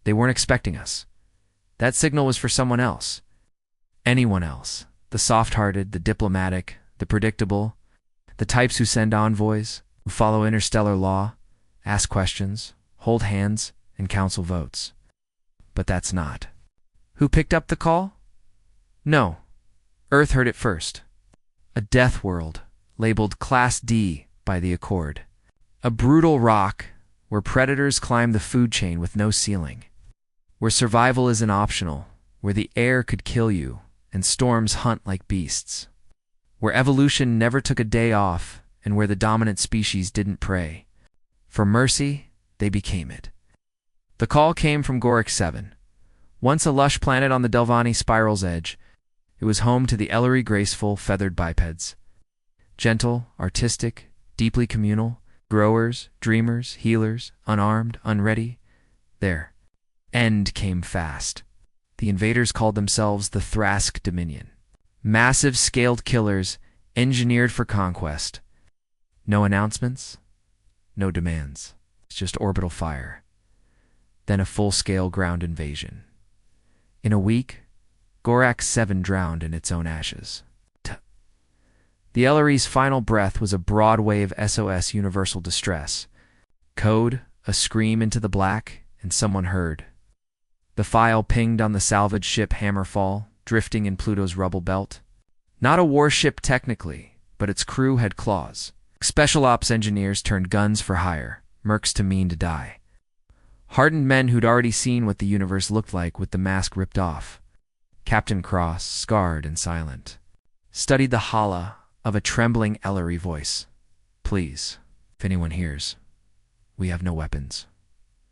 They weren't expecting us. That signal was for someone else. Anyone else. The soft-hearted, the diplomatic, the predictable, the types who send envoys, who follow interstellar law, ask questions, hold hands, and counsel votes. But that's not. Who picked up the call? No. Earth heard it first. A death world, labeled Class D by the Accord. A brutal rock where predators climb the food chain with no ceiling. Where survival isn't optional, where the air could kill you, and storms hunt like beasts. Where evolution never took a day off, and where the dominant species didn't pray. For mercy, they became it. The call came from Gorek 7. Once a lush planet on the Delvani spiral's edge, it was home to the Ellery graceful, feathered bipeds. Gentle, artistic, deeply communal, growers, dreamers, healers, unarmed, unready. Their end came fast. The invaders called themselves the Thrask Dominion. Massive scaled killers engineered for conquest. No announcements, no demands. It's just orbital fire. Then a full-scale ground invasion. In a week, Gorak 7 drowned in its own ashes. The Ellery's final breath was a broad wave SOS universal distress. Code, a scream into the black, and someone heard. The file pinged on the salvage ship Hammerfall, drifting in Pluto's rubble belt. Not a warship technically, but its crew had claws. Special ops engineers turned guns for hire, mercs to mean to die. Hardened men who'd already seen what the universe looked like with the mask ripped off. Captain Cross, scarred and silent, studied the holla of a trembling Ellery voice. Please, if anyone hears, we have no weapons.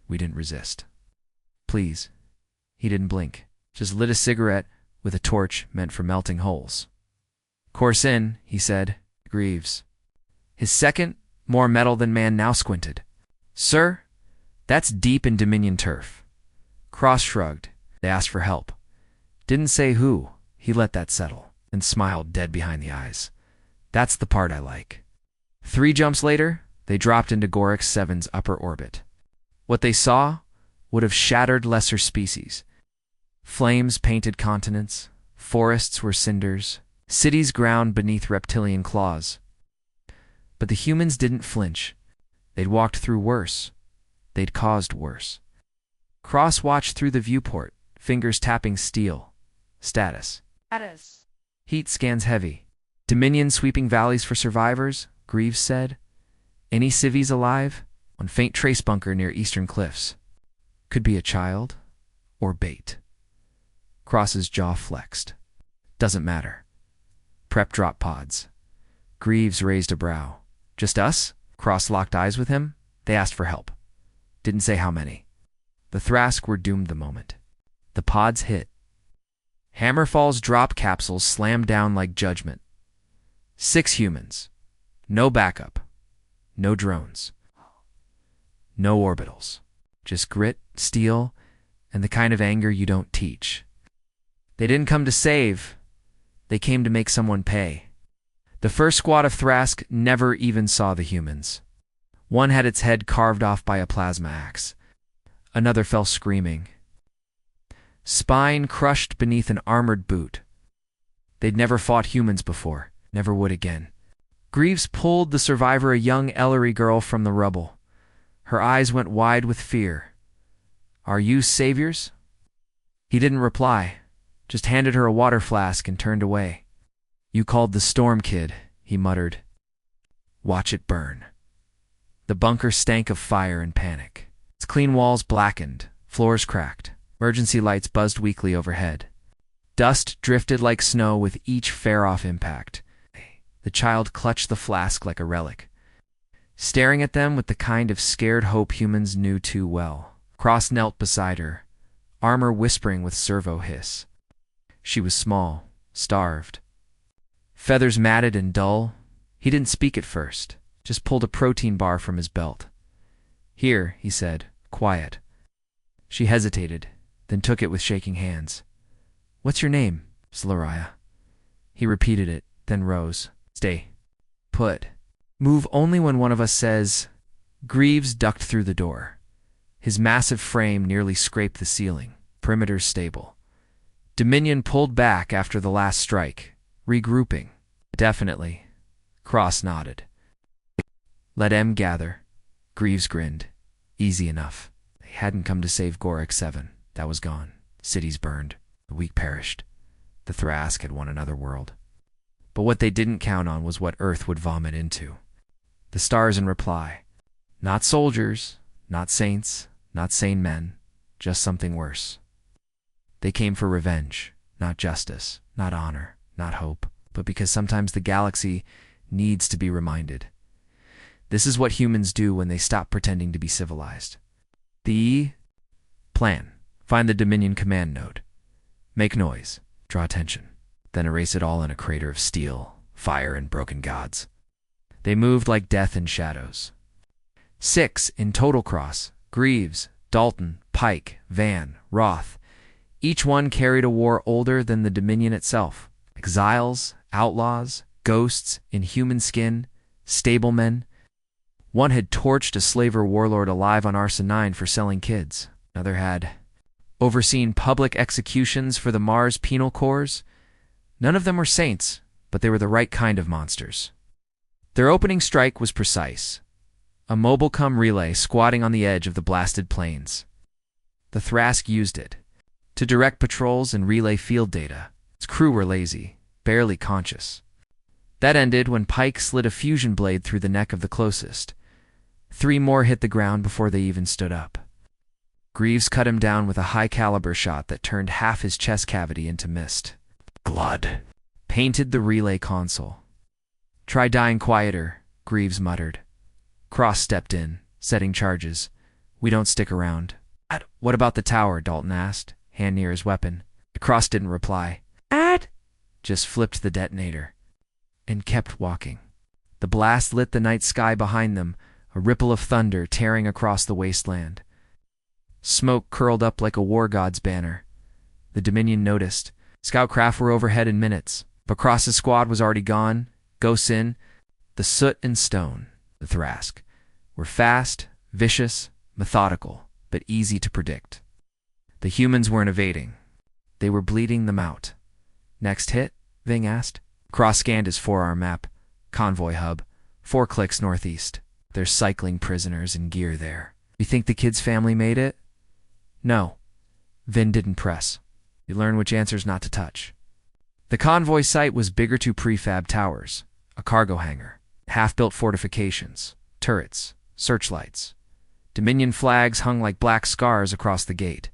We didn't resist. Please. He didn't blink, just lit a cigarette with a torch meant for melting holes. Course in, he said, Greaves. His second, more metal than man, now squinted. Sir, that's deep in Dominion turf. Cross shrugged. They asked for help. Didn't say who. He let that settle, and smiled dead behind the eyes. That's the part I like. 3 jumps later, they dropped into Gorak 7's upper orbit. What they saw would have shattered lesser species. Flames painted continents, forests were cinders, cities ground beneath reptilian claws. But the humans didn't flinch. They'd walked through worse. They'd caused worse. Cross watched through the viewport, fingers tapping steel. Status. Heat scans heavy. Dominion sweeping valleys for survivors, Greaves said. Any civvies alive? On faint trace bunker near eastern cliffs. Could be a child or bait. Cross's jaw flexed. Doesn't matter. Prep drop pods. Greaves raised a brow. Just us? Cross locked eyes with him. They asked for help. Didn't say how many. The Thrask were doomed the moment. The pods hit. Hammerfall's drop capsules slammed down like judgment. 6 humans. No backup. No drones. No orbitals. Just grit, steel, and the kind of anger you don't teach. They didn't come to save. They came to make someone pay. The first squad of Thrask never even saw the humans. One had its head carved off by a plasma axe. Another fell screaming. Spine crushed beneath an armored boot. They'd never fought humans before, never would again. Greaves pulled the survivor, a young Ellery girl, from the rubble. Her eyes went wide with fear. Are you saviors? He didn't reply, just handed her a water flask and turned away. You called the storm, kid, he muttered. Watch it burn. The bunker stank of fire and panic. Its clean walls blackened, floors cracked. Emergency lights buzzed weakly overhead. Dust drifted like snow with each fare-off impact. The child clutched the flask like a relic, staring at them with the kind of scared hope humans knew too well. Cross knelt beside her, armor whispering with servo hiss. She was small, starved. Feathers matted and dull. He didn't speak at first, just pulled a protein bar from his belt. Here, he said, quiet. She hesitated, then took it with shaking hands. What's your name, Slariah? He repeated it, then rose. Stay put. Move only when one of us says. Greaves ducked through the door. His massive frame nearly scraped the ceiling. Perimeter stable. Dominion pulled back after the last strike, regrouping. Definitely. Cross nodded. Let M gather. Greaves grinned. Easy enough. They hadn't come to save Gorak 7. That was gone. Cities burned. The weak perished. The Thrask had won another world. But what they didn't count on was what Earth would vomit into. The stars in reply. Not soldiers, not saints, not sane men, just something worse. They came for revenge, not justice, not honor, not hope, but because sometimes the galaxy needs to be reminded. This is what humans do when they stop pretending to be civilized. The plan. Find the Dominion command node. Make noise. Draw attention. Then erase it all in a crater of steel, fire, and broken gods. They moved like death in shadows. 6 in total cross. Greaves, Dalton, Pike, Van, Roth. Each one carried a war older than the Dominion itself. Exiles, outlaws, ghosts in human skin, stablemen. One had torched a slaver warlord alive on Arsa 9 for selling kids. Another had overseen public executions for the Mars penal corps. None of them were saints, but they were the right kind of monsters. Their opening strike was precise. A mobile-cum relay squatting on the edge of the blasted plains. The Thrask used it to direct patrols and relay field data. Its crew were lazy, barely conscious. That ended when Pike slid a fusion blade through the neck of the closest. 3 more hit the ground before they even stood up. Greaves cut him down with a high-caliber shot that turned half his chest cavity into mist. Blood painted the relay console. Try dying quieter, Greaves muttered. Cross stepped in, setting charges. We don't stick around. What about the tower? Dalton asked, hand near his weapon. Cross didn't reply. Just flipped the detonator and kept walking. The blast lit the night sky behind them, a ripple of thunder tearing across the wasteland. Smoke curled up like a war god's banner. The Dominion noticed. Scout craft were overhead in minutes, but Cross's squad was already gone. Ghosts in. The Soot and Stone, the Thrask, were fast, vicious, methodical, but easy to predict. The humans weren't evading. They were bleeding them out. Next hit? Ving asked. Cross scanned his forearm map. Convoy hub. 4 clicks northeast. There's cycling prisoners and gear there. You think the kid's family made it? No. Vin didn't press. You learn which answers not to touch. The convoy site was bigger 2 prefab towers, a cargo hangar, half-built fortifications, turrets, searchlights. Dominion flags hung like black scars across the gate.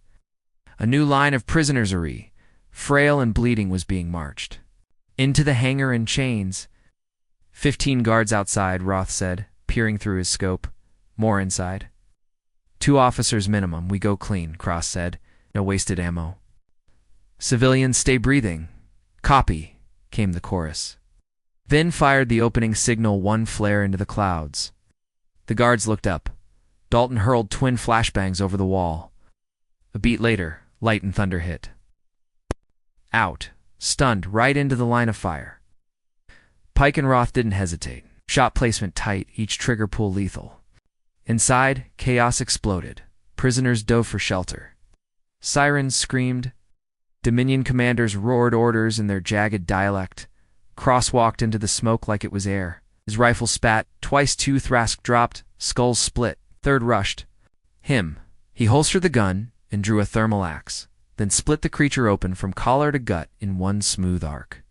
A new line of prisoners, frail and bleeding, was being marched. Into the hangar in chains. 15 guards outside, Roth said, peering through his scope. More inside. 2 officers minimum. We go clean, Cross said. No wasted ammo. Civilians, stay breathing. Copy, came the chorus. Vin fired the opening signal, 1 flare into the clouds. The guards looked up. Dalton hurled twin flashbangs over the wall. A beat later, light and thunder hit. Out, stunned right into the line of fire. Pike and Roth didn't hesitate. Shot placement tight, each trigger pull lethal. Inside, chaos exploded. Prisoners dove for shelter. Sirens screamed. Dominion commanders roared orders in their jagged dialect. Cross walked into the smoke like it was air. His rifle spat. Twice 2 Thrask dropped. Skulls split. 3rd rushed. Him. He holstered the gun and drew a thermal axe, then split the creature open from collar to gut in 1 smooth arc.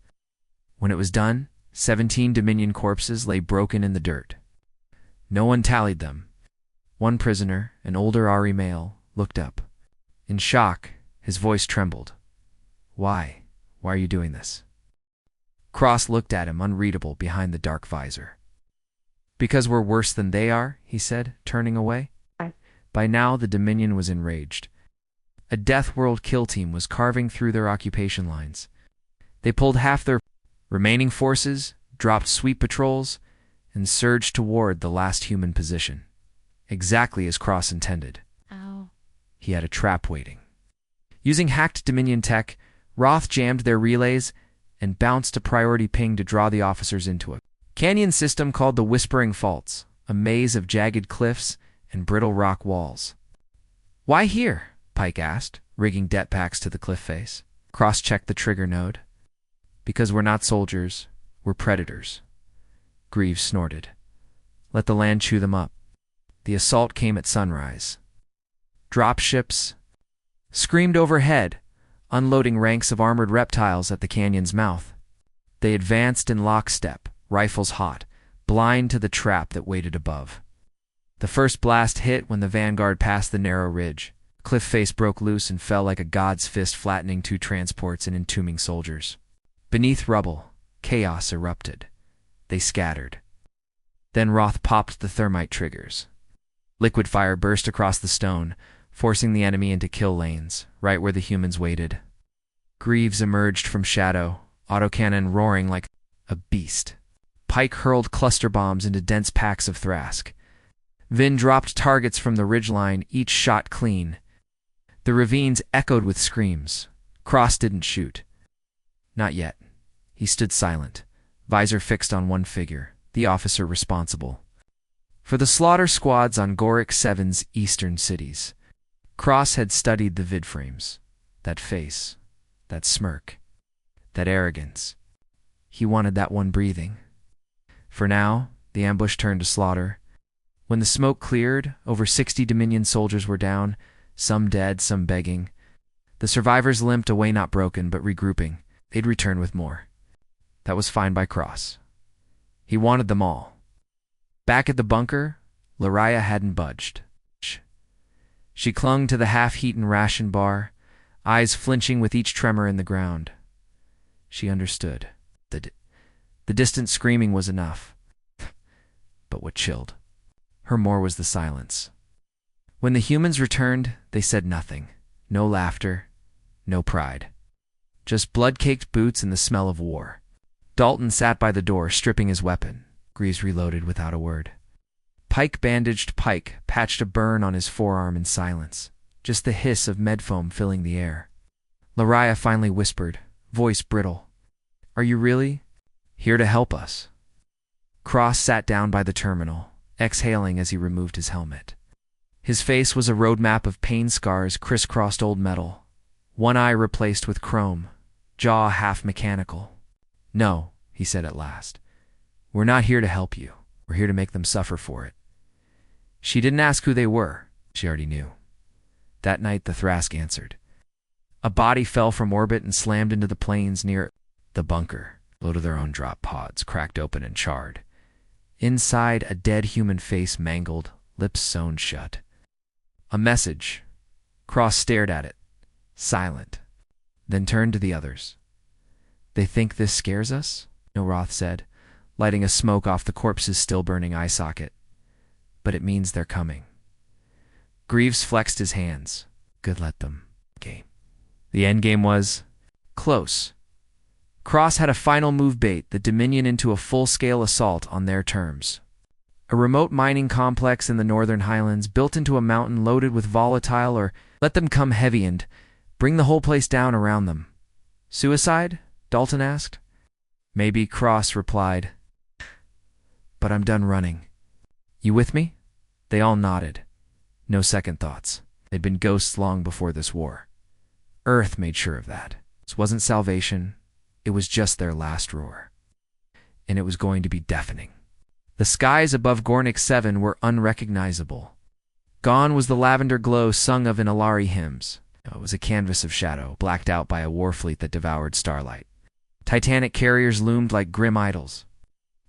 When it was done, 17 Dominion corpses lay broken in the dirt. No one tallied them. 1 prisoner, an older Ari male, looked up. In shock, his voice trembled. Why? Why are you doing this? Cross looked at him, unreadable behind the dark visor. Because we're worse than they are, he said, turning away. By now, the Dominion was enraged. A Deathworld kill team was carving through their occupation lines. They pulled half their remaining forces, dropped sweep patrols, and surged toward the last human position. Exactly as Cross intended. Ow. He had a trap waiting. Using hacked Dominion tech, Roth jammed their relays and bounced a priority ping to draw the officers into a canyon system called the Whispering Faults, a maze of jagged cliffs and brittle rock walls. Why here? Pike asked, rigging det packs to the cliff face. Cross-checked the trigger node. Because we're not soldiers, we're predators. Greaves snorted. Let the land chew them up. The assault came at sunrise. Dropships screamed overhead, unloading ranks of armored reptiles at the canyon's mouth. They advanced in lockstep, rifles hot, blind to the trap that waited above. The first blast hit when the vanguard passed the narrow ridge. Cliff face broke loose and fell like a god's fist, flattening two transports and entombing soldiers. Beneath rubble, chaos erupted. They scattered. Then Roth popped the thermite triggers. Liquid fire burst across the stone, forcing the enemy into kill lanes, right where the humans waited. Greaves emerged from shadow, autocannon roaring like a beast. Pike hurled cluster bombs into dense packs of Thrask. Vin dropped targets from the ridgeline, each shot clean. The ravines echoed with screams. Cross didn't shoot. Not yet. He stood silent, visor fixed on one figure, the officer responsible for the slaughter squads on Gorik 7's eastern cities. Cross had studied the vidframes. That face, that smirk, that arrogance. He wanted that one breathing. For now, the ambush turned to slaughter. When the smoke cleared, over 60 Dominion soldiers were down, some dead, some begging. The survivors limped away, not broken, but regrouping. They'd return with more. That was fine by Cross. He wanted them all. Back at the bunker, Lariah hadn't budged. She clung to the half-eaten ration bar, eyes flinching with each tremor in the ground. She understood. The distant screaming was enough. But what chilled her more was the silence. When the humans returned, they said nothing. No laughter, no pride. Just blood-caked boots and the smell of war. Dalton sat by the door, stripping his weapon. Greaves reloaded without a word. Pike bandaged Pike, patched a burn on his forearm in silence. Just the hiss of medfoam filling the air. Lariah finally whispered, voice brittle. Are you really here to help us? Cross sat down by the terminal, exhaling as he removed his helmet. His face was a roadmap of pain scars, crisscrossed old metal. One eye replaced with chrome, jaw half mechanical. No, he said at last. We're not here to help you. We're here to make them suffer for it. She didn't ask who they were. She already knew. That night, the Thrask answered. A body fell from orbit and slammed into the plains near the bunker. Low to their own drop pods, cracked open and charred. Inside, a dead human face mangled, lips sewn shut. A message. Cross stared at it, silent, then turned to the others. They think this scares us? No, Roth said, lighting a smoke off the corpse's still-burning eye socket. But it means they're coming. Greaves flexed his hands. Good, let them. Game. The endgame was close. Cross had a final move bait the Dominion into a full-scale assault on their terms. A remote mining complex in the northern highlands built into a mountain loaded with volatile, or let them come heavy and bring the whole place down around them. Suicide? Dalton asked. Maybe, Cross replied. But I'm done running. You with me? They all nodded. No second thoughts. They'd been ghosts long before this war. Earth made sure of that. This wasn't salvation. It was just their last roar. And it was going to be deafening. The skies above Gornik 7 were unrecognizable. Gone was the lavender glow sung of in Alari hymns. It was a canvas of shadow, blacked out by a war fleet that devoured starlight. Titanic carriers loomed like grim idols.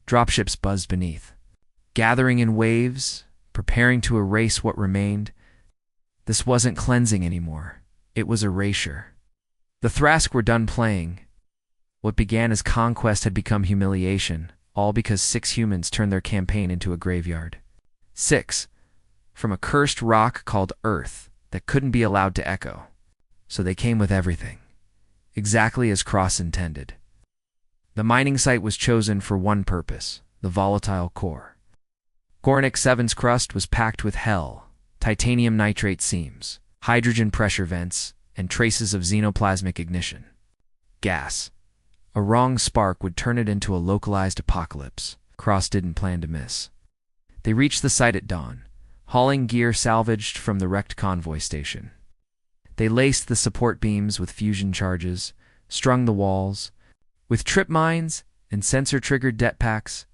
Dropships buzzed beneath, gathering in waves, preparing to erase what remained. This wasn't cleansing anymore. It was erasure. The Thrask were done playing. What began as conquest had become humiliation, all because 6 humans turned their campaign into a graveyard. 6, from a cursed rock called Earth that couldn't be allowed to echo. So they came with everything, exactly as Cross intended. The mining site was chosen for one purpose, the volatile core. Gornik 7's crust was packed with hell, titanium nitrate seams, hydrogen pressure vents, and traces of xenoplasmic ignition. Gas. A wrong spark would turn it into a localized apocalypse. Cross didn't plan to miss. They reached the site at dawn, hauling gear salvaged from the wrecked convoy station. They laced the support beams with fusion charges, strung the walls with trip mines and sensor-triggered jetpacks.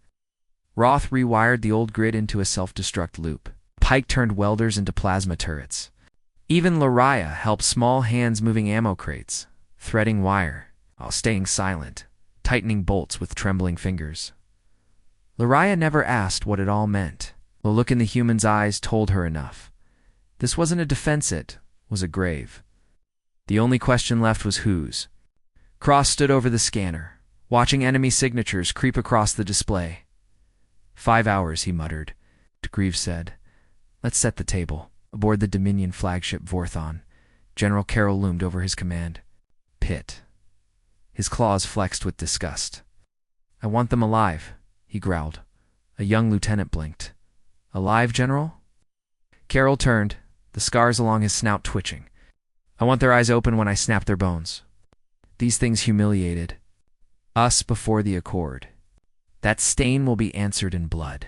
Roth rewired the old grid into a self-destruct loop. Pike turned welders into plasma turrets. Even Lariah helped small hands moving ammo crates, threading wire, while staying silent, tightening bolts with trembling fingers. Lariah never asked what it all meant. The look in the human's eyes told her enough. This wasn't a defense, it was a grave. The only question left was whose. Cross stood over the scanner, watching enemy signatures creep across the display. 5 hours, he muttered. Greaves said, "Let's set the table." Aboard the Dominion flagship Vorthon, General Carroll loomed over his command. Pit. His claws flexed with disgust. "I want them alive," he growled. A young lieutenant blinked. "Alive, General?" Carroll turned, the scars along his snout twitching. "I want their eyes open when I snap their bones. These things humiliated us before the Accord. That stain will be answered in blood.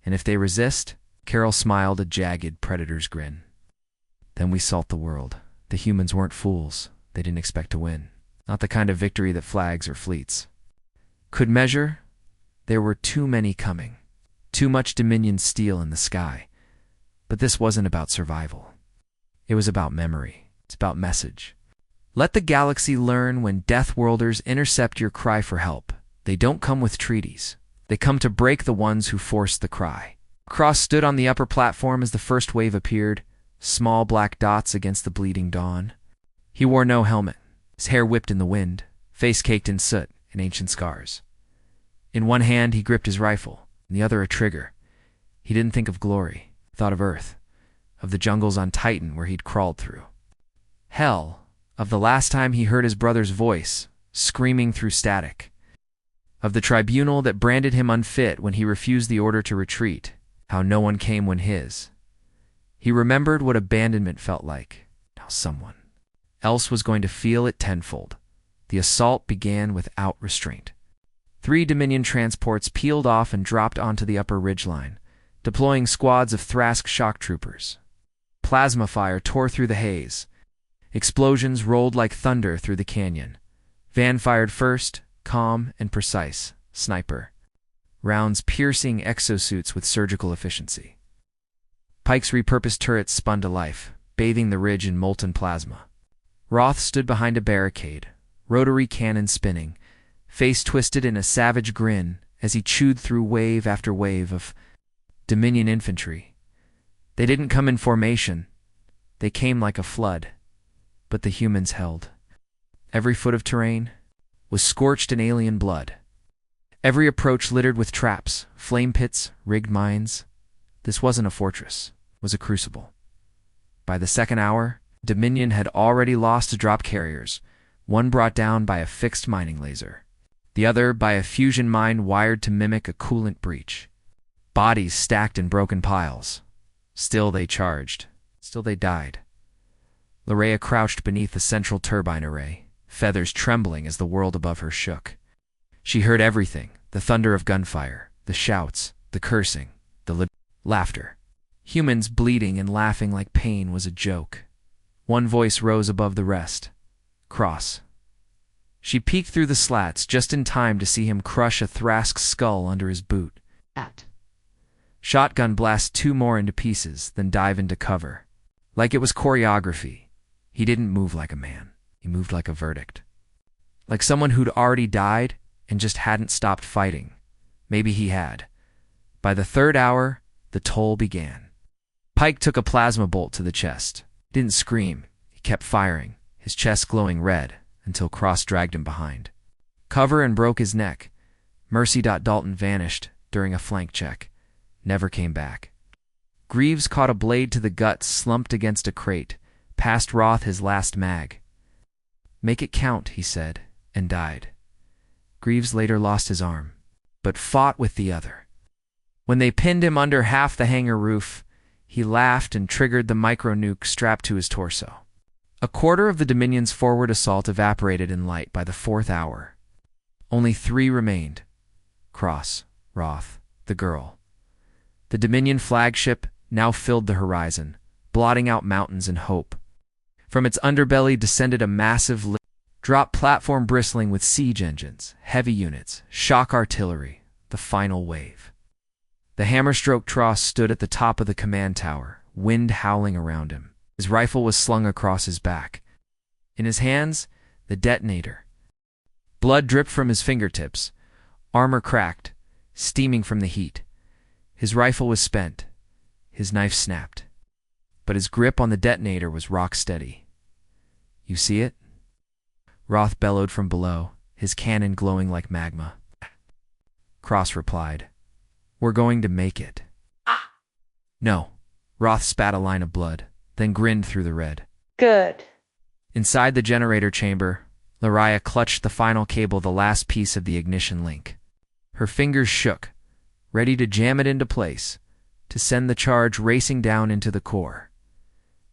And if they resist," Carroll smiled a jagged predator's grin, "then we salt the world." The humans weren't fools. They didn't expect to win. Not the kind of victory that flags or fleets could measure. There were too many coming. Too much Dominion steel in the sky. But this wasn't about survival. It was about memory. It's about message. Let the galaxy learn when Deathworlders intercept your cry for help. They don't come with treaties. They come to break the ones who forced the cry. Cross stood on the upper platform as the first wave appeared, small black dots against the bleeding dawn. He wore no helmet, his hair whipped in the wind, face caked in soot and ancient scars. In one hand he gripped his rifle, in the other a trigger. He didn't think of glory, thought of Earth, of the jungles on Titan where he'd crawled through. Hell, of the last time he heard his brother's voice, screaming through static. Of the tribunal that branded him unfit when he refused the order to retreat. How no one came when his. He remembered what abandonment felt like. Now someone else was going to feel it tenfold. The assault began without restraint. 3 Dominion transports peeled off and dropped onto the upper ridgeline, deploying squads of Thrask shock troopers. Plasma fire tore through the haze. Explosions rolled like thunder through the canyon. Van fired first, calm and precise, sniper. Rounds piercing exosuits with surgical efficiency. Pike's repurposed turrets spun to life, bathing the ridge in molten plasma. Roth stood behind a barricade, rotary cannon spinning, face twisted in a savage grin as he chewed through wave after wave of Dominion infantry. They didn't come in formation. They came like a flood. But the humans held. Every foot of terrain was scorched in alien blood. Every approach littered with traps, flame pits, rigged mines. This wasn't a fortress, it was a crucible. By the second hour, Dominion had already lost drop carriers, one brought down by a fixed mining laser, the other by a fusion mine wired to mimic a coolant breach. Bodies stacked in broken piles. Still they charged. Still they died. Lariah crouched beneath the central turbine array, feathers trembling as the world above her shook. She heard everything, the thunder of gunfire, the shouts, the cursing, the laughter. Humans bleeding and laughing like pain was a joke. One voice rose above the rest. Cross. She peeked through the slats just in time to see him crush a Thrask skull under his boot. Shotgun blast 2 more into pieces, then dive into cover. Like it was choreography. He didn't move like a man. He moved like a verdict. Like someone who'd already died and just hadn't stopped fighting. Maybe he had. By the 3rd hour, the toll began. Pike took a plasma bolt to the chest. He didn't scream. He kept firing, his chest glowing red, until Cross dragged him behind. Cover and broke his neck. Mercy. Dalton vanished during a flank check. Never came back. Greaves caught a blade to the gut slumped against a crate, passed Roth his last mag. "Make it count," he said, and died. Greaves later lost his arm, but fought with the other. When they pinned him under half the hangar roof, he laughed and triggered the micro-nuke strapped to his torso. A quarter of the Dominion's forward assault evaporated in light by the 4th hour. Only 3 remained. Cross, Roth, the girl. The Dominion flagship, now filled the horizon, blotting out mountains and hope. From its underbelly descended a massive drop platform bristling with siege engines, heavy units, shock artillery, the final wave. The hammer-stroke Tross stood at the top of the command tower, wind howling around him. His rifle was slung across his back. In his hands, the detonator. Blood dripped from his fingertips, armor cracked, steaming from the heat. His rifle was spent, his knife snapped. But his grip on the detonator was rock steady. "You see it?" Roth bellowed from below, his cannon glowing like magma. Cross replied, "We're going to make it." "No." Roth spat a line of blood, then grinned through the red. "Good." Inside the generator chamber, Lariah clutched the final cable, the last piece of the ignition link. Her fingers shook, ready to jam it into place, to send the charge racing down into the core.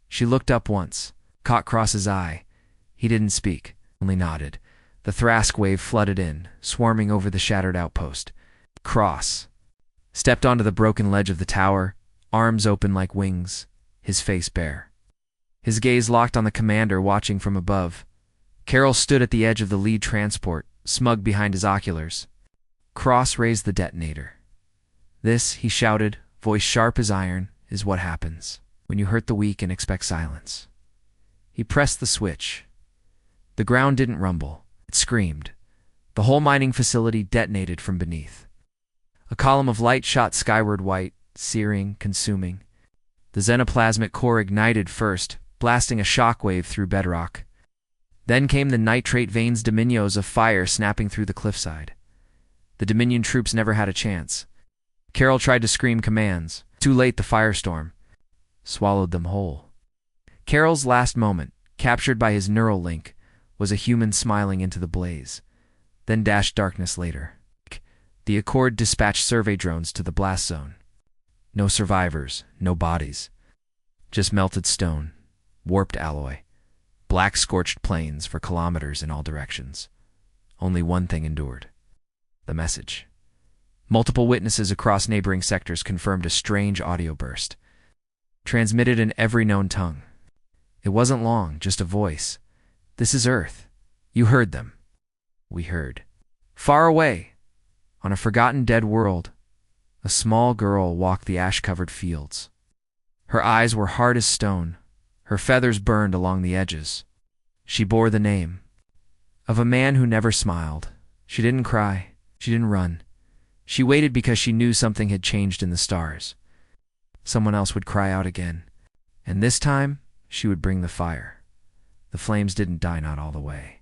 She looked up once, caught Cross's eye. He didn't speak, only nodded. The Thrask wave flooded in, swarming over the shattered outpost. Cross stepped onto the broken ledge of the tower, arms open like wings, his face bare. His gaze locked on the commander watching from above. Carroll stood at the edge of the lead transport, smug behind his oculars. Cross raised the detonator. "This," he shouted, voice sharp as iron, "is what happens when you hurt the weak and expect silence." He pressed the switch. The ground didn't rumble. It screamed. The whole mining facility detonated from beneath. A column of light shot skyward, white, searing, consuming. The xenoplasmic core ignited first, blasting a shockwave through bedrock. Then came the nitrate veins, dominios of fire snapping through the cliffside. The Dominion troops never had a chance. Carroll tried to scream commands. Too late, the firestorm swallowed them whole. Carroll's last moment, captured by his neural link, was a human smiling into the blaze, then dashed darkness later. The Accord dispatched survey drones to the blast zone. No survivors, no bodies. Just melted stone, warped alloy, black scorched plains for kilometers in all directions. Only one thing endured: the message. Multiple witnesses across neighboring sectors confirmed a strange audio burst, transmitted in every known tongue. It wasn't long, just a voice. "This is Earth. You heard them. We heard." Far away, on a forgotten dead world, a small girl walked the ash-covered fields. Her eyes were hard as stone, her feathers burned along the edges. She bore the name of a man who never smiled. She didn't cry. She didn't run. She waited because she knew something had changed in the stars. Someone else would cry out again, and this time she would bring the fire. The flames didn't die, not all the way.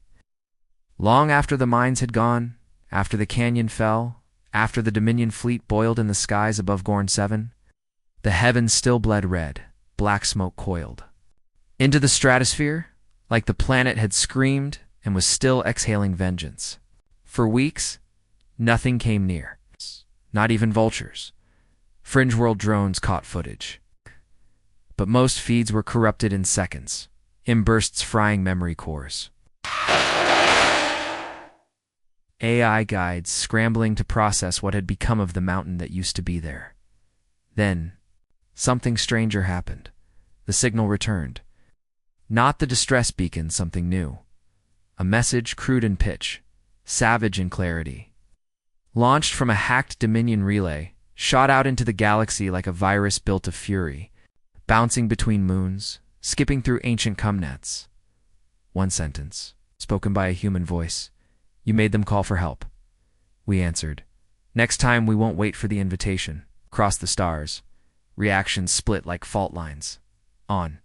Long after the mines had gone, after the canyon fell, after the Dominion fleet boiled in the skies above Gorn 7, the heavens still bled red, black smoke coiled into the stratosphere, like the planet had screamed and was still exhaling vengeance. For weeks, nothing came near, not even vultures. Fringe World drones caught footage, but most feeds were corrupted in seconds, in bursts frying memory cores. AI guides scrambling to process what had become of the mountain that used to be there. Then, something stranger happened. The signal returned. Not the distress beacon, something new. A message crude in pitch, savage in clarity. Launched from a hacked Dominion relay, shot out into the galaxy like a virus built of fury, bouncing between moons, skipping through ancient cumnets. One sentence, spoken by a human voice. "You made them call for help." We answered. "Next time we won't wait for the invitation." Across the stars, reactions split like fault lines. On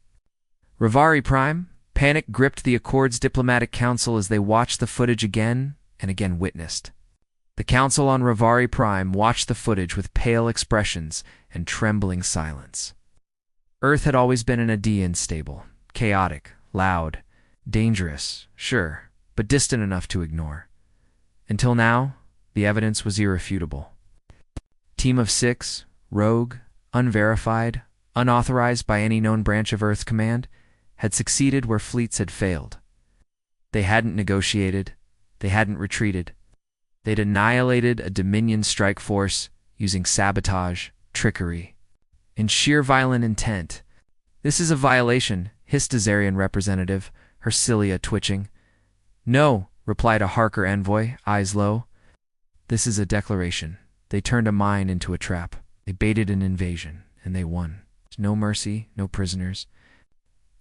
Rivari Prime, panic gripped the Accord's diplomatic council as they watched the footage again and again witnessed. The council on Rivari Prime watched the footage with pale expressions and trembling silence. Earth had always been an Aedean stable, chaotic, loud, dangerous, sure, but distant enough to ignore. Until now, the evidence was irrefutable. Team of 6, rogue, unverified, unauthorized by any known branch of Earth Command, had succeeded where fleets had failed. They hadn't negotiated. They hadn't retreated. They'd annihilated a Dominion strike force using sabotage, trickery, in sheer violent intent. "This is a violation," hissed Azarian representative, her cilia twitching. "No," replied a Harker envoy, eyes low. "This is a declaration. They turned a mine into a trap. They baited an invasion, and they won. No mercy, no prisoners."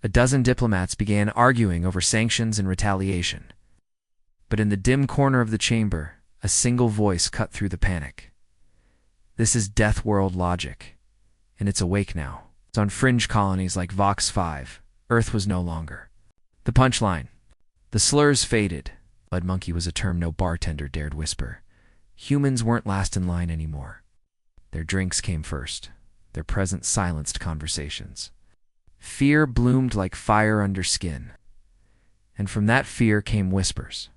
A dozen diplomats began arguing over sanctions and retaliation. But in the dim corner of the chamber, a single voice cut through the panic. "This is Death World logic, and it's awake now. It's on fringe colonies like Vox 5. Earth was no longer." The punchline. The slurs faded. Blood monkey was a term no bartender dared whisper. Humans weren't last in line anymore. Their drinks came first. Their presence silenced conversations. Fear bloomed like fire under skin. And from that fear came whispers.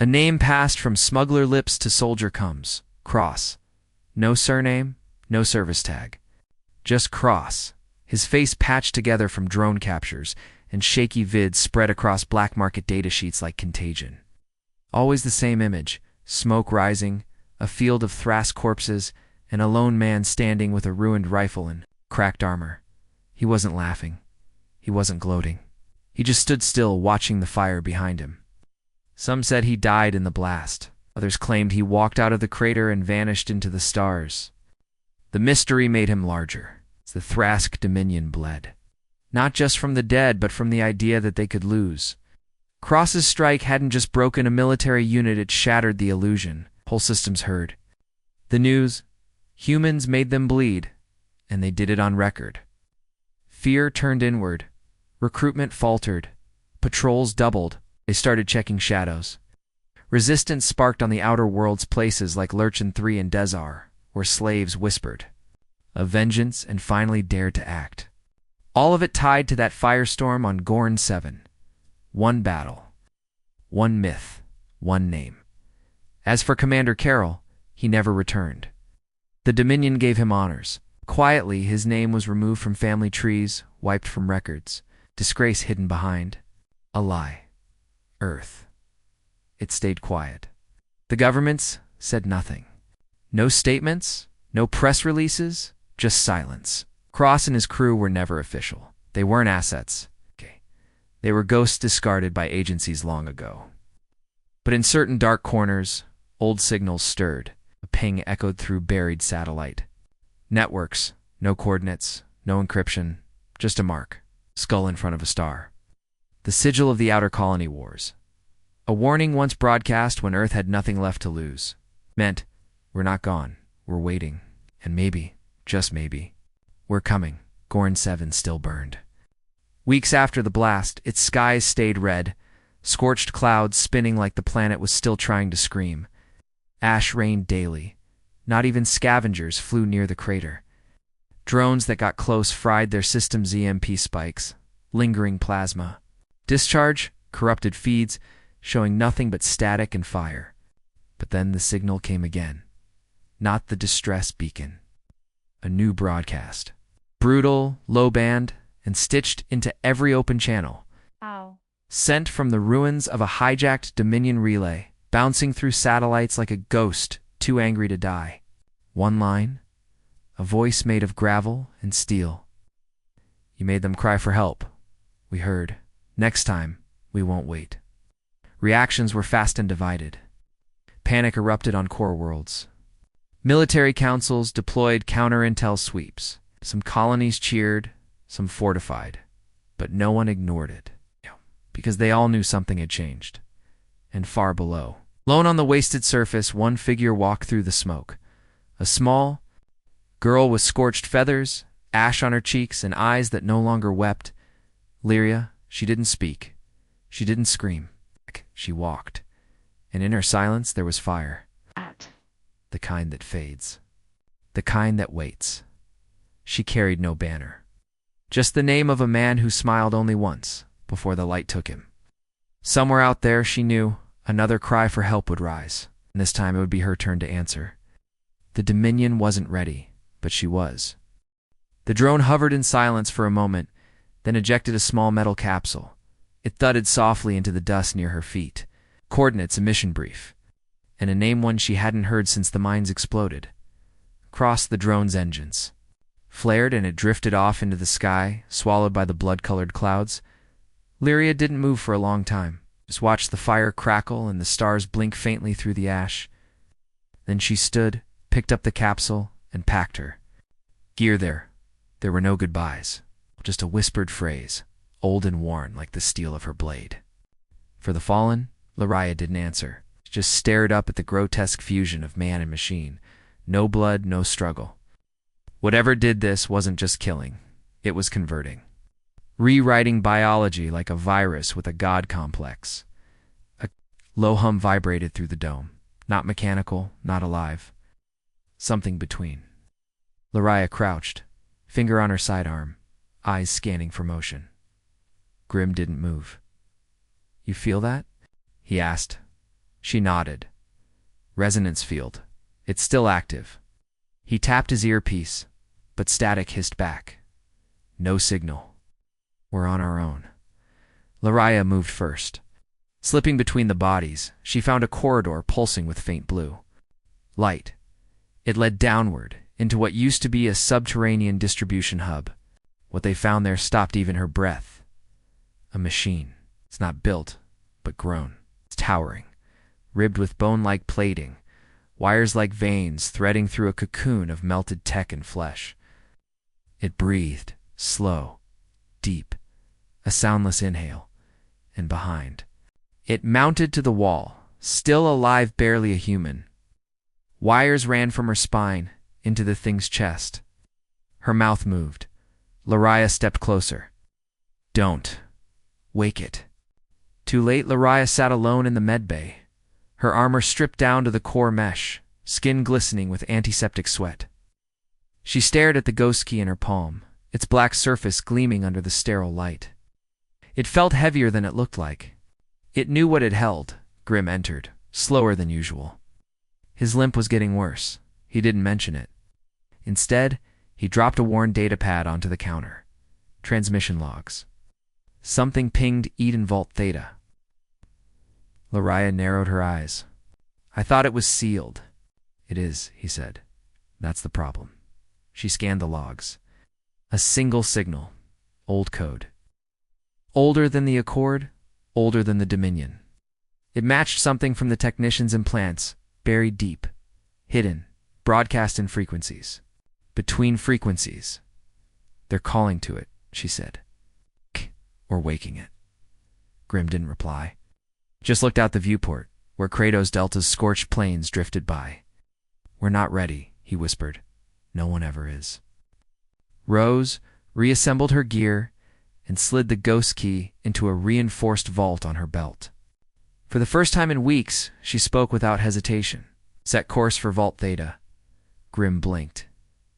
A name passed from smuggler lips to soldier comes. Cross. No surname, no service tag. Just Cross. His face patched together from drone captures, and shaky vids spread across black market datasheets like contagion. Always the same image, smoke rising, a field of Thras corpses, and a lone man standing with a ruined rifle and cracked armor. He wasn't laughing. He wasn't gloating. He just stood still, watching the fire behind him. Some said he died in the blast. Others claimed he walked out of the crater and vanished into the stars. The mystery made him larger. The Thrask Dominion bled. Not just from the dead, but from the idea that they could lose. Cross's strike hadn't just broken a military unit, it shattered the illusion. Whole systems heard. The news: humans made them bleed, and they did it on record. Fear turned inward. Recruitment faltered. Patrols doubled. They started checking shadows. Resistance sparked on the outer world's places like Lurchin 3 and Dezar, where slaves whispered of vengeance and finally dared to act. All of it tied to that firestorm on Gorn 7. One battle. One myth. One name. As for Commander Carroll, he never returned. The Dominion gave him honors. Quietly, his name was removed from family trees, wiped from records, disgrace hidden behind. A lie. Earth. It stayed quiet. The governments said nothing. No statements, no press releases, just silence. Cross and his crew were never official. They weren't assets. They were ghosts discarded by agencies long ago. But in certain dark corners, old signals stirred. A ping echoed through buried satellite. Networks, no coordinates, no encryption, just a mark. Skull in front of a star. The sigil of the Outer Colony Wars. A warning once broadcast when Earth had nothing left to lose. Meant, we're not gone, we're waiting. And maybe, just maybe, we're coming. Gorn 7 still burned. Weeks after the blast, its skies stayed red, scorched clouds spinning like the planet was still trying to scream. Ash rained daily. Not even scavengers flew near the crater. Drones that got close fried their system's EMP spikes, lingering plasma. Discharge, corrupted feeds, showing nothing but static and fire. But then the signal came again. Not the distress beacon. A new broadcast. Brutal, low band, and stitched into every open channel. Ow. Sent from the ruins of a hijacked Dominion relay, bouncing through satellites like a ghost too angry to die. One line, a voice made of gravel and steel. You made them cry for help. We heard. Next time, we won't wait. Reactions were fast and divided. Panic erupted on core worlds. Military councils deployed counter-intel sweeps. Some colonies cheered, some fortified. But no one ignored it. Because they all knew something had changed. And far below. Lone on the wasted surface, one figure walked through the smoke. A small girl with scorched feathers, ash on her cheeks, and eyes that no longer wept. Lyria, she didn't speak. She didn't scream. She walked. And in her silence there was fire. The kind that fades. The kind that waits. She carried no banner. Just the name of a man who smiled only once, before the light took him. Somewhere out there, she knew, another cry for help would rise, and this time it would be her turn to answer. The Dominion wasn't ready, but she was. The drone hovered in silence for a moment, then ejected a small metal capsule. It thudded softly into the dust near her feet. Coordinates, a mission brief, and a name one she hadn't heard since the mines exploded. Crossed the drone's engines. flared and it drifted off into the sky, swallowed by the blood-colored clouds. Lyria didn't move for a long time, just watched the fire crackle and the stars blink faintly through the ash. Then she stood, picked up the capsule, and packed her gear there. There were no goodbyes, just a whispered phrase, old and worn like the steel of her blade. For the fallen, Lyria didn't answer. She just stared up at the grotesque fusion of man and machine. No blood, no struggle. Whatever did this wasn't just killing. It was converting. Rewriting biology like a virus with a god complex. A low hum vibrated through the dome. Not mechanical, not alive. Something between. Lyria crouched, finger on her sidearm, eyes scanning for motion. Grim didn't move. "You feel that?" he asked. She nodded. "Resonance field. It's still active." He tapped his earpiece, but static hissed back. "No signal. We're on our own." Lyria moved first. Slipping between the bodies, she found a corridor pulsing with faint blue light. It led downward into what used to be a subterranean distribution hub. What they found there stopped even her breath. A machine. It's not built, but grown. It's towering, ribbed with bone-like plating, wires like veins threading through a cocoon of melted tech and flesh. It breathed, slow, deep, a soundless inhale, and behind. It mounted to the wall, still alive, barely a human. Wires ran from her spine into the thing's chest. Her mouth moved. Lyria stepped closer. "Don't. Wake it." Too late, Lyria sat alone in the medbay, her armor stripped down to the core mesh, skin glistening with antiseptic sweat. She stared at the ghost key in her palm, its black surface gleaming under the sterile light. It felt heavier than it looked like. It knew what it held. Grim entered, slower than usual. His limp was getting worse. He didn't mention it. Instead, he dropped a worn datapad onto the counter. Transmission logs. Something pinged Eden Vault Theta. Lyria narrowed her eyes. "I thought it was sealed." "It is," he said. "That's the problem." She scanned the logs. A single signal. Old code. Older than the Accord, older than the Dominion. It matched something from the technicians' implants, buried deep, hidden, broadcast in frequencies. Between frequencies. "They're calling to it," she said. "Or waking it." Grim didn't reply. Just looked out the viewport, where Kratos Delta's scorched plains drifted by. "We're not ready," he whispered. "No one ever is." Rose reassembled her gear and slid the ghost key into a reinforced vault on her belt. For the first time in weeks, she spoke without hesitation. "Set course for Vault Theta." Grim blinked.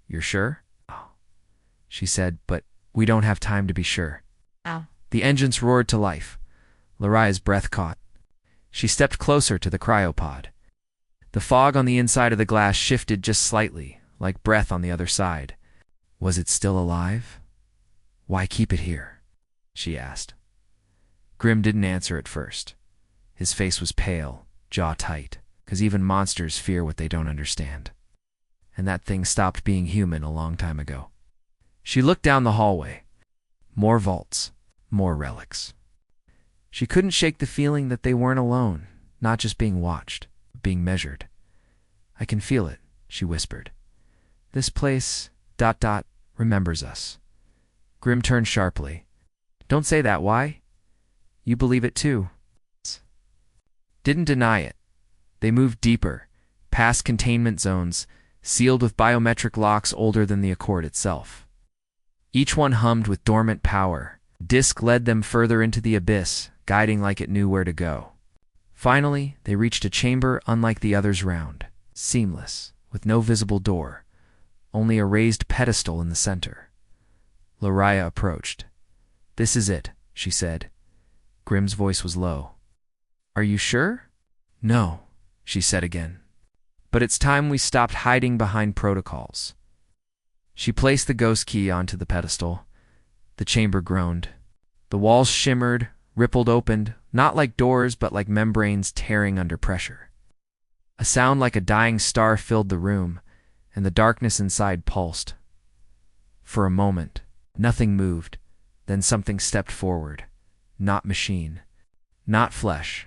"You're sure?" "Oh," she said, "but we don't have time to be sure." Ow. The engines roared to life. Lyria's breath caught. She stepped closer to the cryopod. The fog on the inside of the glass shifted just slightly, like breath on the other side. Was it still alive? "Why keep it here?" she asked. Grim didn't answer at first. His face was pale, jaw tight, because even monsters fear what they don't understand. And that thing stopped being human a long time ago. She looked down the hallway. More vaults, more relics. She couldn't shake the feeling that they weren't alone, not just being watched, but being measured. "I can feel it," she whispered. "This place, ... remembers us." Grim turned sharply. "Don't say that, why? You believe it too." Didn't deny it. They moved deeper, past containment zones, sealed with biometric locks older than the Accord itself. Each one hummed with dormant power. Disk led them further into the abyss, guiding like it knew where to go. Finally, they reached a chamber unlike the others round, seamless, with no visible door, only a raised pedestal in the center. Lyria approached. "This is it," she said. Grim's voice was low. "Are you sure?" "No," she said again. "But it's time we stopped hiding behind protocols." She placed the ghost key onto the pedestal. The chamber groaned. The walls shimmered, rippled opened, not like doors but like membranes tearing under pressure. A sound like a dying star filled the room, and the darkness inside pulsed. For a moment, nothing moved. Then something stepped forward. Not machine. Not flesh.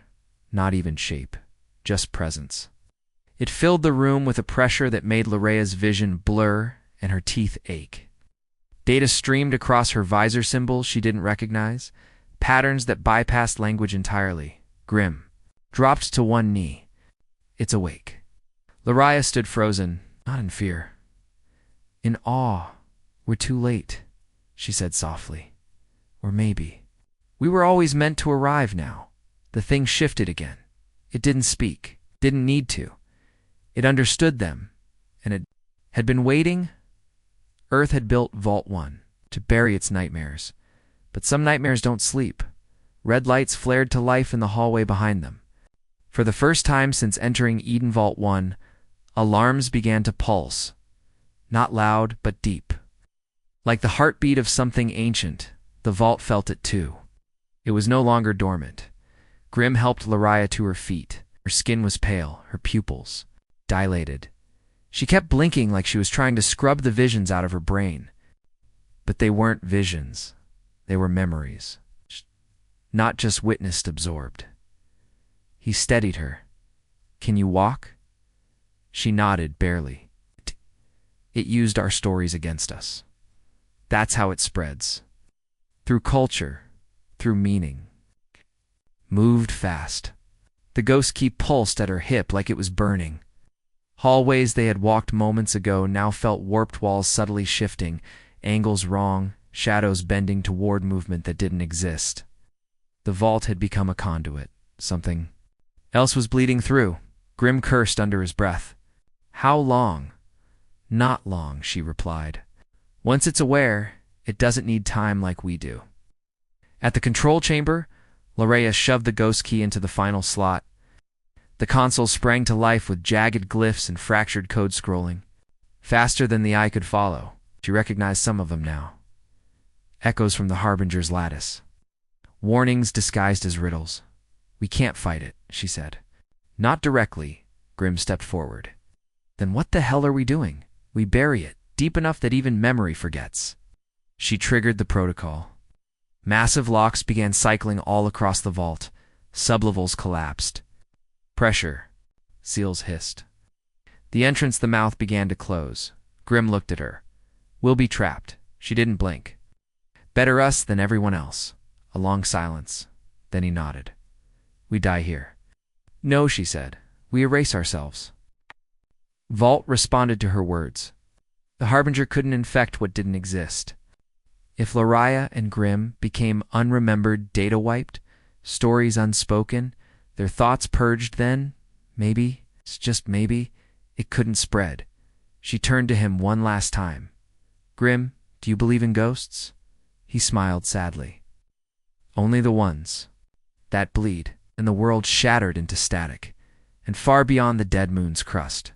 Not even shape. Just presence. It filled the room with a pressure that made Lorea's vision blur and her teeth ache. Data streamed across her visor symbols she didn't recognize, patterns that bypassed language entirely. Grim dropped to one knee. It's awake. Lorea stood frozen, not in fear. In awe. We're too late, she said softly. Or maybe. We were always meant to arrive now. The thing shifted again. It didn't speak, didn't need to. It understood them, and it had been waiting. Earth had built Vault 1 to bury its nightmares. But some nightmares don't sleep. Red lights flared to life in the hallway behind them. For the first time since entering Eden Vault 1, alarms began to pulse. Not loud, but deep. Like the heartbeat of something ancient, the vault felt it too. It was no longer dormant. Grim helped Lorea to her feet. Her skin was pale, her pupils dilated. She kept blinking like she was trying to scrub the visions out of her brain. But they weren't visions. They were memories. Not just witnessed, absorbed. He steadied her. Can you walk? She nodded, barely. It used our stories against us. That's how it spreads. Through culture, through meaning. Moved fast. The ghost key pulsed at her hip like it was burning. Hallways they had walked moments ago now felt warped walls subtly shifting, angles wrong, shadows bending toward movement that didn't exist. The vault had become a conduit. Something else was bleeding through. Grim cursed under his breath. How long? Not long, she replied. Once it's aware, it doesn't need time like we do. At the control chamber, Lorea shoved the ghost key into the final slot. The console sprang to life with jagged glyphs and fractured code scrolling. Faster than the eye could follow. She recognized some of them now. Echoes from the Harbinger's lattice. Warnings disguised as riddles. We can't fight it, she said. Not directly, Grim stepped forward. Then what the hell are we doing? We bury it, deep enough that even memory forgets. She triggered the protocol. Massive locks began cycling all across the vault. Sublevels collapsed. Pressure. Seals hissed. The entrance the mouth began to close. Grim looked at her. We'll be trapped. She didn't blink. Better us than everyone else. A long silence. Then he nodded. We die here. No, she said. We erase ourselves. Vault responded to her words. The Harbinger couldn't infect what didn't exist. If Lorea and Grim became unremembered, data wiped, stories unspoken, their thoughts purged, then, maybe, just maybe, it couldn't spread. She turned to him one last time. Grim, do you believe in ghosts? He smiled sadly. Only the ones that bleed, and the world shattered into static, and far beyond the dead moon's crust.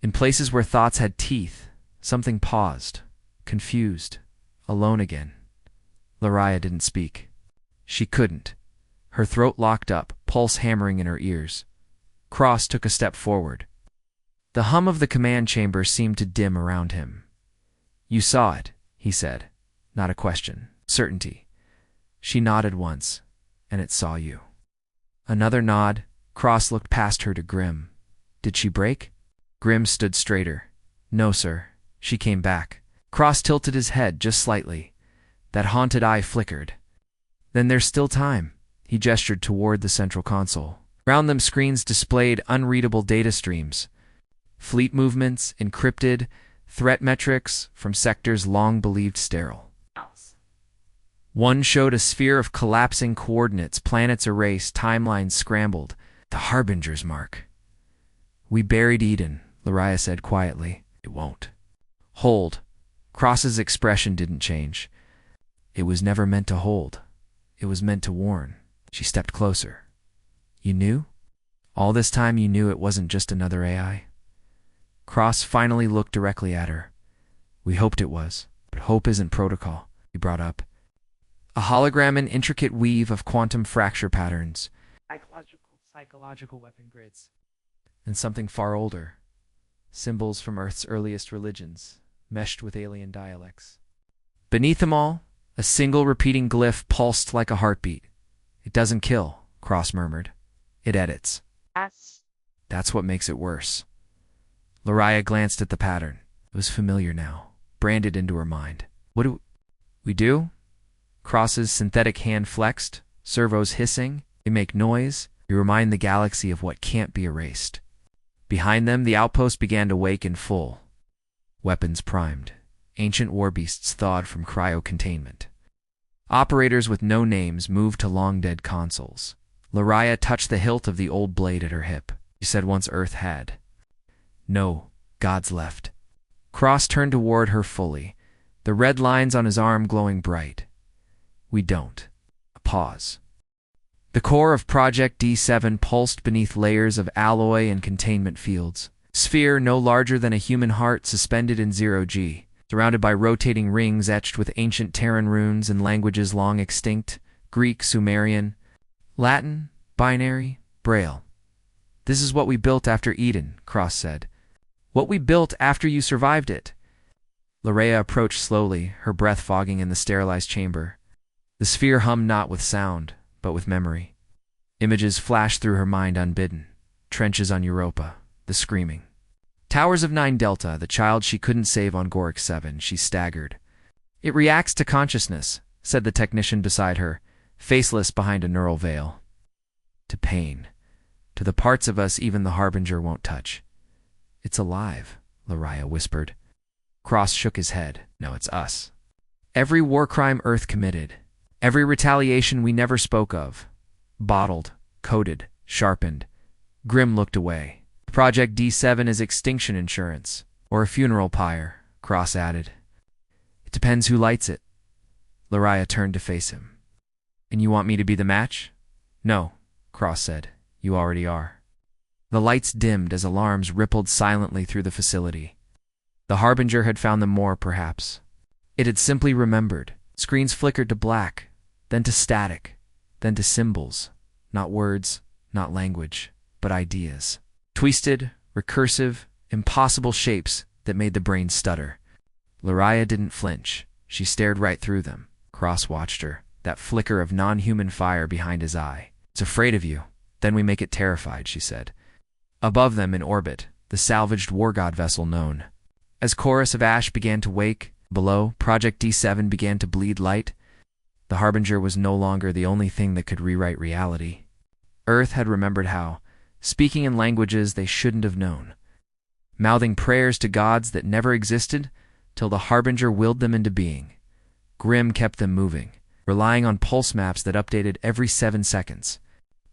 In places where thoughts had teeth, something paused, confused, alone again. Lorea didn't speak. She couldn't. Her throat locked up, pulse hammering in her ears. Cross took a step forward. The hum of the command chamber seemed to dim around him. You saw it, he said. Not a question. Certainty. She nodded once, and it saw you. Another nod. Cross looked past her to Grim. Did she break? Grim stood straighter. No, sir. She came back. Cross tilted his head just slightly. That haunted eye flickered. Then there's still time. He gestured toward the central console. Around them screens displayed unreadable data streams. Fleet movements, encrypted, threat metrics from sectors long believed sterile. One showed a sphere of collapsing coordinates, planets erased, timelines scrambled. The Harbinger's mark. We buried Eden, Lorea said quietly. It won't. Hold. Cross's expression didn't change. It was never meant to hold. It was meant to warn. She stepped closer. You knew? All this time you knew it wasn't just another AI? Cross finally looked directly at her. We hoped it was, but hope isn't protocol, he brought up. A hologram and intricate weave of quantum fracture patterns. Psychological weapon grids. And something far older. Symbols from Earth's earliest religions, meshed with alien dialects. Beneath them all, a single repeating glyph pulsed like a heartbeat. It doesn't kill, Cross murmured. It edits. Yes. That's what makes it worse. Lariah glanced at the pattern. It was familiar now, branded into her mind. What do we do? Cross's synthetic hand flexed, servos hissing. They make noise. You remind the galaxy of what can't be erased. Behind them, the outpost began to wake in full. Weapons primed. Ancient warbeasts thawed from cryo-containment. Operators with no names moved to long-dead consoles. Lariah touched the hilt of the old blade at her hip. She said once Earth had. No, God's left. Cross turned toward her fully, the red lines on his arm glowing bright. We don't. A pause. The core of Project D7 pulsed beneath layers of alloy and containment fields. Sphere no larger than a human heart suspended in 0G, surrounded by rotating rings etched with ancient Terran runes and languages long extinct, Greek, Sumerian, Latin, binary, Braille. This is what we built after Eden, Cross said. What we built after you survived it. Lariah approached slowly, her breath fogging in the sterilized chamber. The sphere hummed not with sound, but with memory. Images flashed through her mind unbidden. Trenches on Europa, the screaming. Towers of 9 Delta, the child she couldn't save on Goric 7, she staggered. It reacts to consciousness, said the technician beside her, faceless behind a neural veil. To pain. To the parts of us even the Harbinger won't touch. It's alive, Lariah whispered. Cross shook his head. No, it's us. Every war crime Earth committed. Every retaliation we never spoke of. Bottled, coded, sharpened. Grimm looked away. Project D7 is extinction insurance. Or a funeral pyre, Cross added. It depends who lights it. Lariah turned to face him. And you want me to be the match? No, Cross said. You already are. The lights dimmed as alarms rippled silently through the facility. The Harbinger had found them more, perhaps. It had simply remembered. Screens flickered to black, then to static, then to symbols. Not words, not language, but ideas. Twisted, recursive, impossible shapes that made the brain stutter. Lariah didn't flinch. She stared right through them. Cross watched her, that flicker of non-human fire behind his eye. It's afraid of you. Then we make it terrified, she said. Above them in orbit, the salvaged war god vessel known. As chorus of ash began to wake, below, Project D7 began to bleed light. The Harbinger was no longer the only thing that could rewrite reality. Earth had remembered how, speaking in languages they shouldn't have known, mouthing prayers to gods that never existed till the Harbinger willed them into being. Grimm kept them moving, relying on pulse maps that updated every 7 seconds.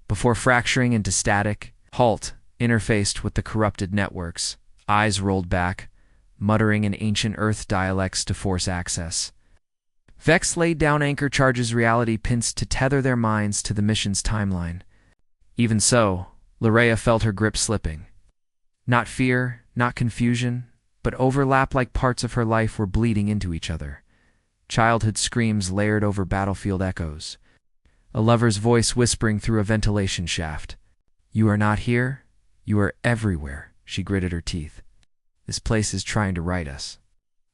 Before fracturing into static, halt, interfaced with the corrupted networks, eyes rolled back, muttering in ancient Earth dialects to force access. Vex laid down anchor charges reality pins to tether their minds to the mission's timeline. Even so, Lariah felt her grip slipping. Not fear, not confusion, but overlap like parts of her life were bleeding into each other. Childhood screams layered over battlefield echoes. A lover's voice whispering through a ventilation shaft. You are not here. You are everywhere, she gritted her teeth. This place is trying to write us.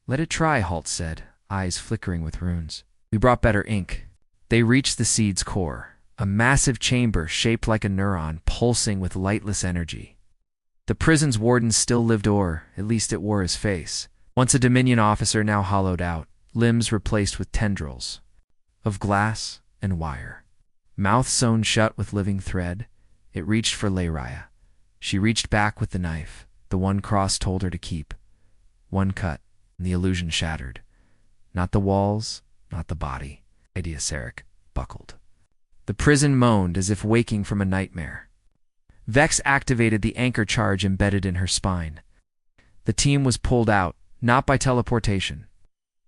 Let it try, Halt said, eyes flickering with runes. We brought better ink. They reached the seed's core, a massive chamber shaped like a neuron pulsing with lightless energy. The prison's warden still lived, or at least it wore his face. Once a Dominion officer, now hollowed out, limbs replaced with tendrils. Of glass and wire. Mouth sewn shut with living thread, it reached for Lariah. She reached back with the knife, the one Cross told her to keep. One cut, and the illusion shattered. Not the walls, not the body. Idioseric buckled. The prison moaned as if waking from a nightmare. Vex activated the anchor charge embedded in her spine. The team was pulled out, not by teleportation,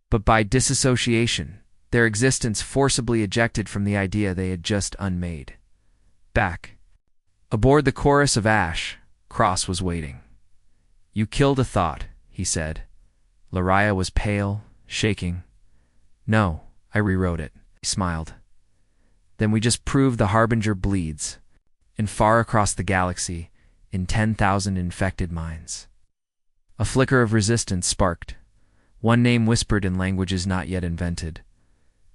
but by disassociation, their existence forcibly ejected from the idea they had just unmade. Back. Aboard the chorus of ash, Cross was waiting. You killed a thought, he said. Lariah was pale, shaking. No, I rewrote it, he smiled. Then we just proved the Harbinger bleeds, and far across the galaxy, in 10,000 infected minds. A flicker of resistance sparked. One name whispered in languages not yet invented.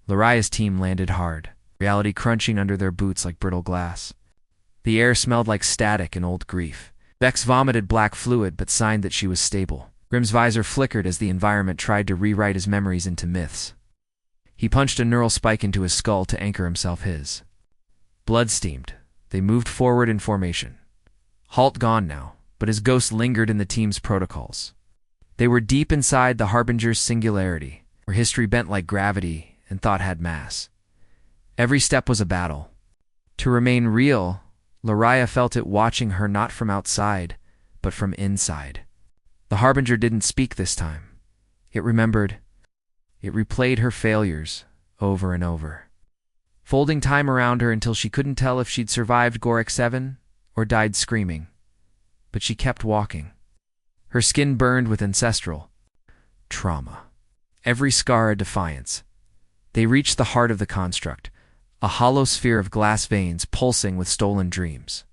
Laria's team landed hard, reality crunching under their boots like brittle glass. The air smelled like static and old grief. Vex vomited black fluid but signed that she was stable. Grimm's visor flickered as the environment tried to rewrite his memories into myths. He punched a neural spike into his skull to anchor himself his. Blood steamed. They moved forward in formation. Halt gone now, but his ghost lingered in the team's protocols. They were deep inside the Harbinger's singularity, where history bent like gravity and thought had mass. Every step was a battle. To remain real, Laria felt it watching her not from outside, but from inside. The Harbinger didn't speak this time. It remembered. It replayed her failures over and over, folding time around her until she couldn't tell if she'd survived Gorik 7 or died screaming. But she kept walking. Her skin burned with ancestral trauma, every scar a defiance. They reached the heart of the construct, a hollow sphere of glass veins pulsing with stolen dreams.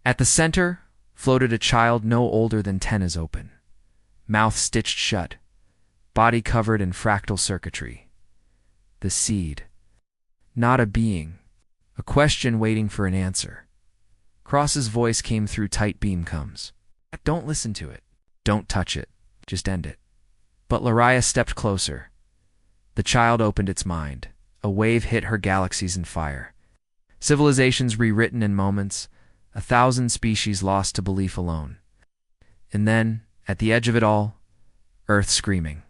At the center floated a child no older than 10 as open, mouth stitched shut, body covered in fractal circuitry. The seed. Not a being, a question waiting for an answer. Cross's voice came through tight beam comes. Don't listen to it. Don't touch it. Just end it. But Laria stepped closer. The child opened its mind. A wave hit her galaxies in fire. Civilizations rewritten in moments, 1,000 species lost to belief alone. And then, at the edge of it all, Earth screaming.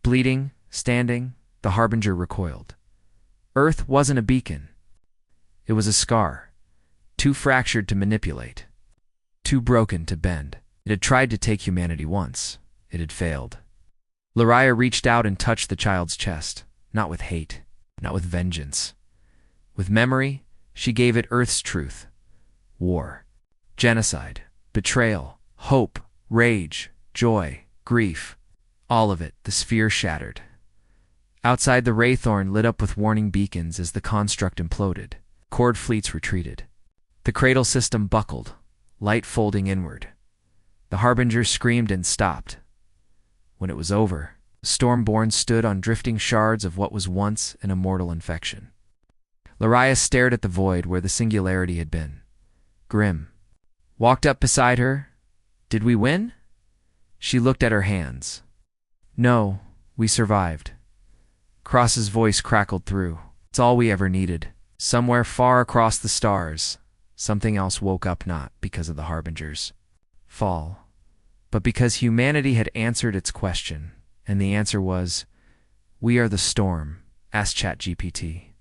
Bleeding, standing, the Harbinger recoiled. Earth wasn't a beacon. It was a scar, too fractured to manipulate, too broken to bend. It had tried to take humanity once. It had failed. Laria reached out and touched the child's chest, not with hate, not with vengeance. With memory, she gave it Earth's truth. War, genocide, betrayal, hope, rage, joy, grief. All of it, the sphere shattered. Outside, the Wraithorn lit up with warning beacons as the construct imploded. Cord fleets retreated. The cradle system buckled, light folding inward. The Harbinger screamed and stopped. When it was over, the Stormborn stood on drifting shards of what was once an immortal infection. Laria stared at the void where the singularity had been. Grim. Walked up beside her. Did we win? She looked at her hands. No, we survived. Cross's voice crackled through. It's all we ever needed. Somewhere far across the stars, something else woke up not because of the Harbinger's fall, but because humanity had answered its question, and the answer was, "We are the storm," asked ChatGPT.